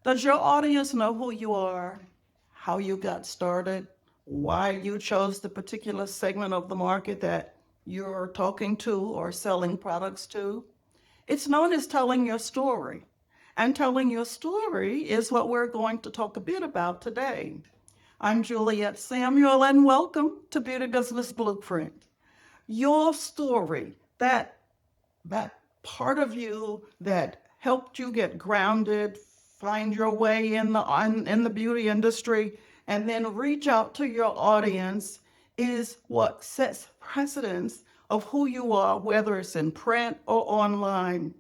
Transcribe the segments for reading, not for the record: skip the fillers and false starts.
Does your audience know who you are, how you got started, why you chose the particular segment of the market that you're talking to or selling products to? It's known as telling your story. And telling your story is what we're going to talk a bit about today. I'm Juliet Samuel, and welcome to Beauty Business Blueprint. Your story, that part of you that helped you get grounded, find your way in the beauty industry, and then reach out to your audience is what sets precedence of who you are, whether it's in print or online.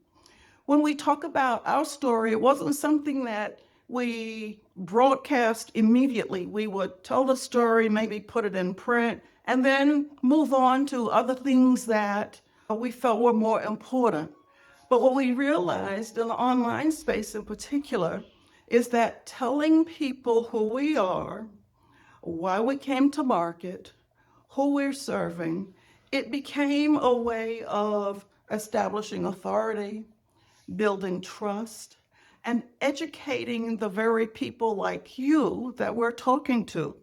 When we talk about our story, it wasn't something that we broadcast immediately. We would tell the story, maybe put it in print, and then move on to other things that we felt were more important. But what we realized in the online space in particular is that telling people who we are, why we came to market, who we're serving, it became a way of establishing authority, building trust, and educating the very people like you that we're talking to.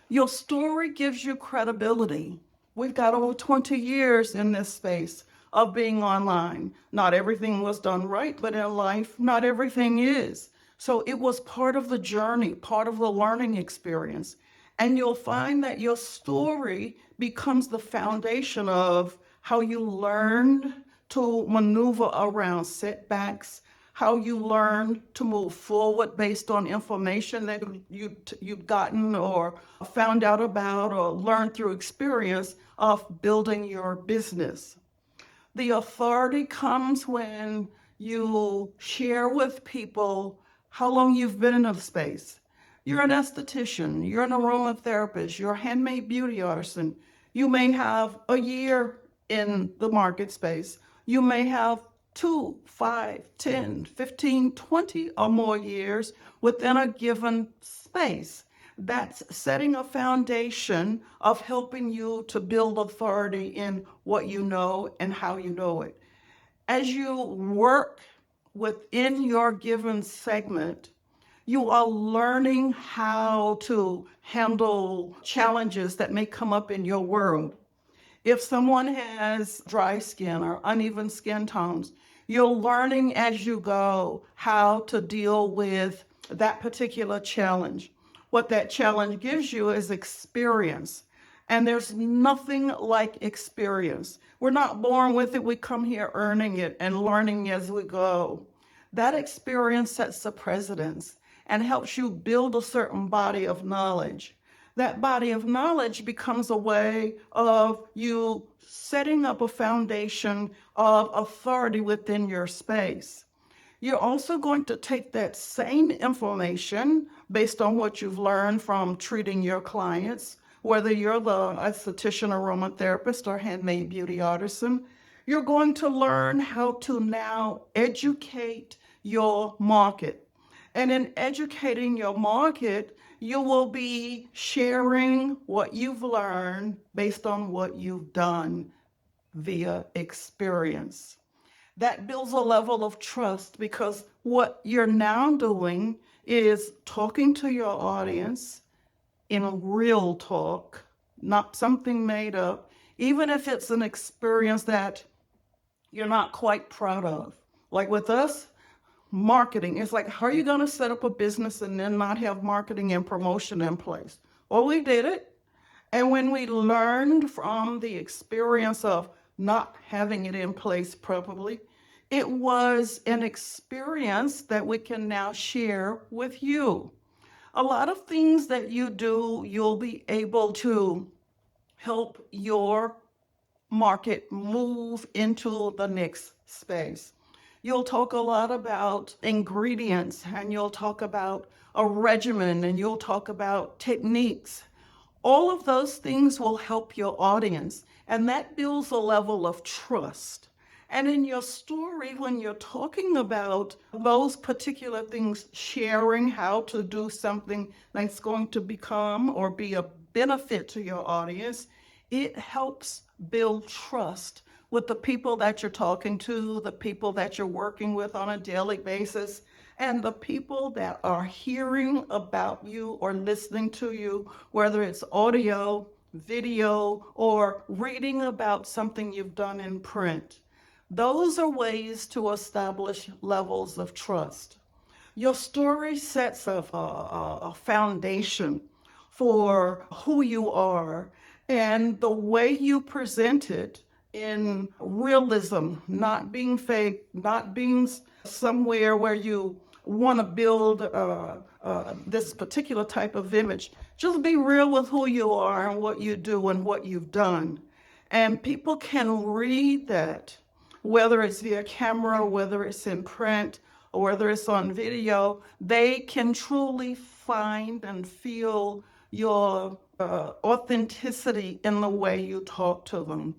Your story gives you credibility. We've got over 20 years in this space of being online. Not everything was done right, but in life, not everything is. So it was part of the journey, part of the learning experience. And you'll find that your story becomes the foundation of how you learned to maneuver around setbacks, how you learn to move forward based on information that you've gotten or found out about or learned through experience of building your business. The authority comes when you share with people how long you've been in the space. You're an esthetician, you're an aromatherapist, you're a handmade beauty artisan. You may have a year in the market space. You may have 2, 5, 10, 15, 20 or more years within a given space. That's setting a foundation of helping you to build authority in what you know and how you know it. As you work within your given segment, you are learning how to handle challenges that may come up in your world. If someone has dry skin or uneven skin tones, you're learning as you go how to deal with that particular challenge. What that challenge gives you is experience. And there's nothing like experience. We're not born with it, we come here earning it and learning as we go. That experience sets the precedence and helps you build a certain body of knowledge. That body of knowledge becomes a way of you setting up a foundation of authority within your space. You're also going to take that same information based on what you've learned from treating your clients, whether you're the esthetician, aromatherapist, or handmade beauty artisan. You're going to learn how to now educate your market. And in educating your market, you will be sharing what you've learned based on what you've done via experience. That builds a level of trust because what you're now doing is talking to your audience in a real talk, not something made up, even if it's an experience that you're not quite proud of. Like with us, marketing. It's like, how are you going to set up a business and then not have marketing and promotion in place? Well, we did it. And when we learned from the experience of not having it in place properly, it was an experience that we can now share with you. A lot of things that you do, you'll be able to help your market move into the next space. You'll talk a lot about ingredients and you'll talk about a regimen and you'll talk about techniques. All of those things will help your audience, and that builds a level of trust. And in your story, when you're talking about those particular things, sharing how to do something that's going to become or be a benefit to your audience, it helps build trust with the people that you're talking to, the people that you're working with on a daily basis. And the people that are hearing about you or listening to you, whether it's audio, video, or reading about something you've done in print, those are ways to establish levels of trust. Your story sets a foundation for who you are, and the way you present it in realism, not being fake, not being somewhere where you want to build this particular type of image. Just be real with who you are and what you do and what you've done. And people can read that, whether it's via camera, whether it's in print, or whether it's on video, they can truly find and feel your authenticity in the way you talk to them.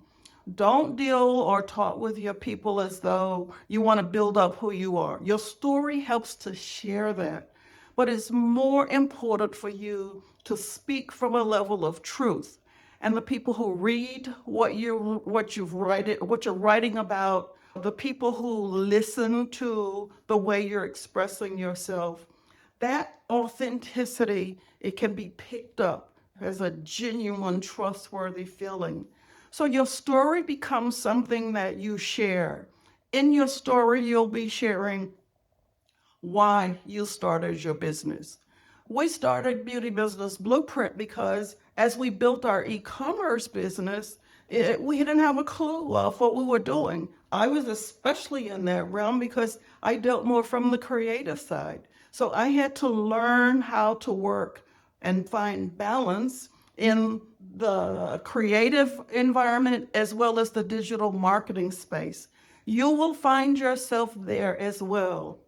Don't deal or talk with your people as though you want to build up who you are. Your story helps to share that, but it's more important for you to speak from a level of truth. And the people who read what you're writing about, the people who listen to the way you're expressing yourself, that authenticity, it can be picked up as a genuine, trustworthy feeling. So your story becomes something that you share. In your story, you'll be sharing why you started your business. We started Beauty Business Blueprint because as we built our e-commerce business, we didn't have a clue of what we were doing. I was especially in that realm because I dealt more from the creative side. So I had to learn how to work and find balance in the creative environment as well as the digital marketing space. You will find yourself there as well.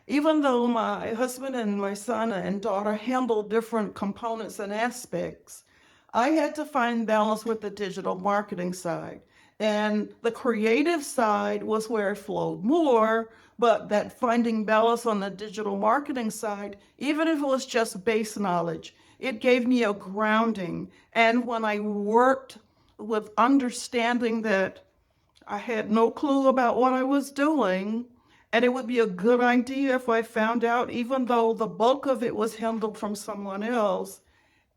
Even though my husband and my son and daughter handle different components and aspects, I had to find balance with the digital marketing side. And the creative side was where it flowed more, but that finding balance on the digital marketing side, even if it was just base knowledge, it gave me a grounding. And when I worked with understanding that I had no clue about what I was doing, and it would be a good idea if I found out, even though the bulk of it was handled from someone else,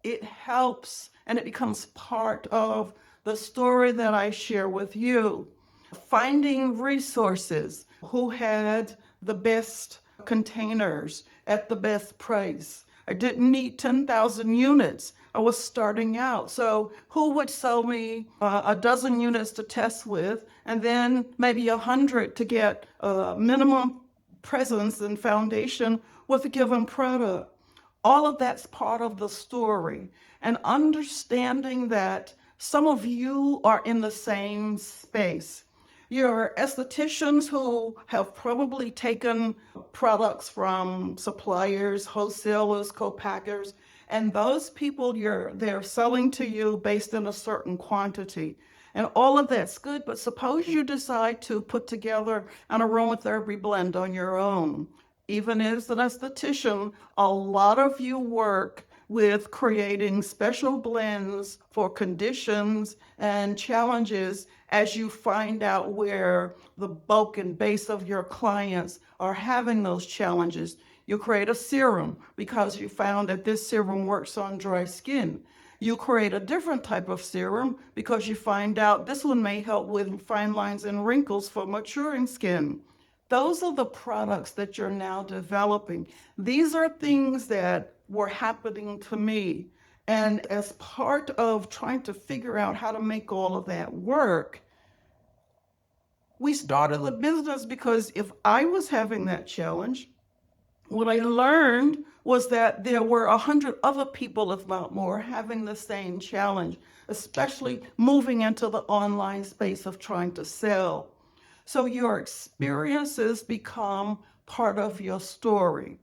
it helps and it becomes part of the story that I share with you. Finding resources, who had the best containers at the best price. I didn't need 10,000 units. I was starting out. So who would sell me a dozen units to test with, and then maybe 100 to get minimum presence and foundation with a given product? All of that's part of the story. And understanding that some of you are in the same space. You're estheticians who have probably taken products from suppliers, wholesalers, co-packers, and those people they're selling to you based on a certain quantity. And all of that's good, but suppose you decide to put together an aromatherapy blend on your own. Even as an esthetician, a lot of you work with creating special blends for conditions and challenges as you find out where the bulk and base of your clients are having those challenges. You create a serum because you found that this serum works on dry skin. You create a different type of serum because you find out this one may help with fine lines and wrinkles for maturing skin. Those are the products that you're now developing. These are things that were happening to me. And as part of trying to figure out how to make all of that work, we started the business because if I was having that challenge, what I learned was that there were 100 other people, if not more, having the same challenge, especially moving into the online space of trying to sell. So your experiences become part of your story.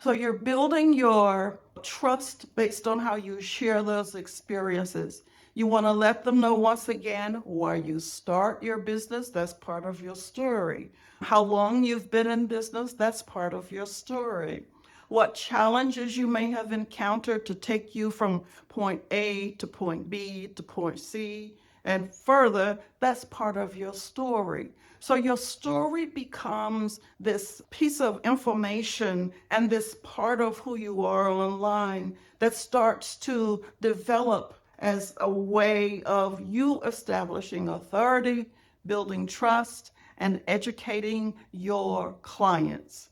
So you're building your trust based on how you share those experiences. You want to let them know once again why you start your business, that's part of your story. How long you've been in business, that's part of your story. What challenges you may have encountered to take you from point A to point B to point C, And further, that's part of your story. So your story becomes this piece of information and this part of who you are online that starts to develop as a way of you establishing authority, building trust, and educating your clients.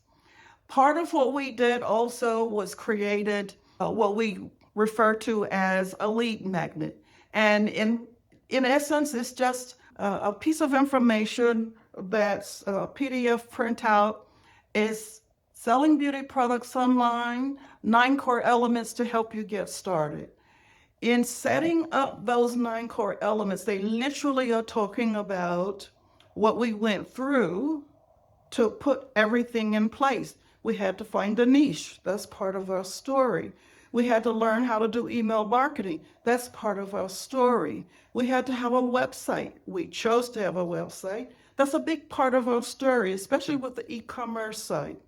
Part of what we did also was created what we refer to as a lead magnet. And in essence, it's just a piece of information that's a PDF printout. Is selling beauty products online, 9 core elements to help you get started. In setting up those 9 core elements, they literally are talking about what we went through to put everything in place. We had to find a niche. That's part of our story. We had to learn how to do email marketing. That's part of our story. We had to have a website. We chose to have a website. That's a big part of our story, especially with the e-commerce site.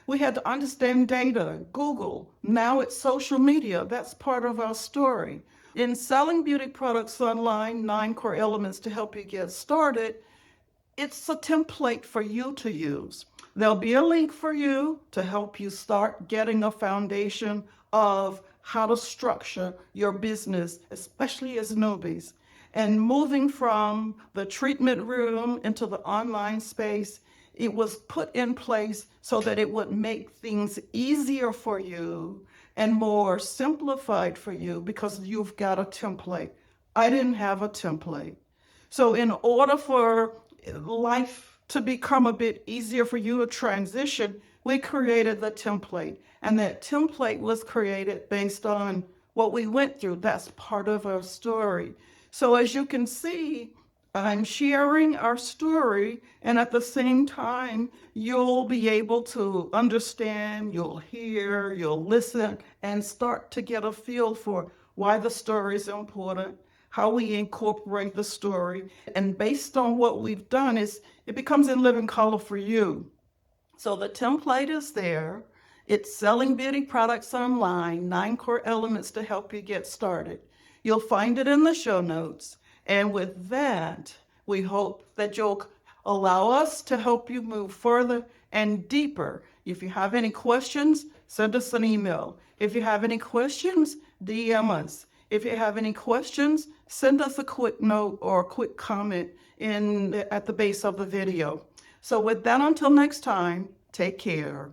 We had to understand data, Google. Now it's social media. That's part of our story. In selling beauty products online, 9 core elements to help you get started, it's a template for you to use. There'll be a link for you to help you start getting a foundation of how to structure your business, especially as newbies. And moving from the treatment room into the online space, it was put in place so that it would make things easier for you and more simplified for you because you've got a template. I didn't have a template. So in order for life to become a bit easier for you to transition, we created the template. And that template was created based on what we went through. That's part of our story. So as you can see, I'm sharing our story, and at the same time, you'll be able to understand, you'll hear, you'll listen, and start to get a feel for why the story is important, how we incorporate the story. And based on what we've done, it becomes in living color for you. So the template is there. It's selling beauty products online, 9 core elements to help you get started. You'll find it in the show notes. And with that, we hope that you'll allow us to help you move further and deeper. If you have any questions, send us an email. If you have any questions, DM us. If you have any questions, send us a quick note or a quick comment at the base of the video. So with that, until next time, take care.